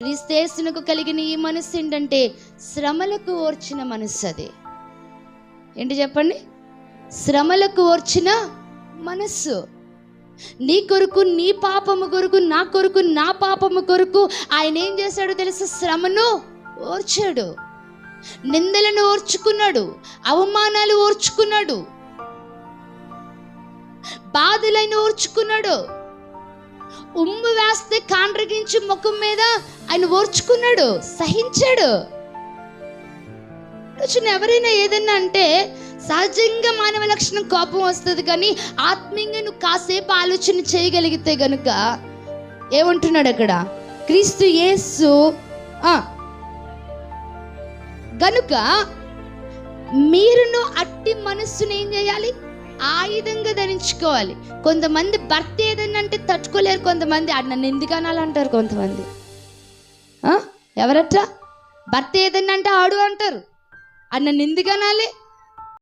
క్రీస్తేసునకు కలిగిన ఈ మనస్సు ఏంటంటే శ్రమలకు ఓర్చిన మనస్సు. అది ఏంటి చెప్పండి? శ్రమలకు ఓర్చిన మనస్సు. నీ కొరకు, నీ పాపము కొరకు, నా కొరకు, నా పాపము కొరకు ఆయన ఏం చేశాడో తెలుసా? శ్రమను ఓర్చాడు, నిందలను ఓర్చుకున్నాడు, అవమానాలు ఓర్చుకున్నాడు, బాధలను ఓర్చుకున్నాడు, ఉమ్ము వేస్తే కాండ్రగించి ముఖం మీద ఆయన ఓర్చుకున్నాడు, సహించాడు. ఎవరైనా ఏదన్నా అంటే సహజంగా మానవ లక్షణం కోపం వస్తుంది, కానీ ఆత్మీయంగా నువ్వు కాసేపు ఆలోచన చేయగలిగితే గనుక ఏమంటున్నాడు అక్కడ? క్రీస్తు యేసు గనుక మీరును అట్టి మనస్సును ఏం చేయాలి? ఆయుధంగా ధరించుకోవాలి. కొంతమంది భర్త ఏదన్నా అంటే తట్టుకోలేరు, కొంతమంది నన్ను ఎందుకు అనాలంటారు, కొంతమంది ఎవరట భర్త ఏదన్నా అంటే ఆడు అంటారు, నన్ను ఎందుకు అనాలి,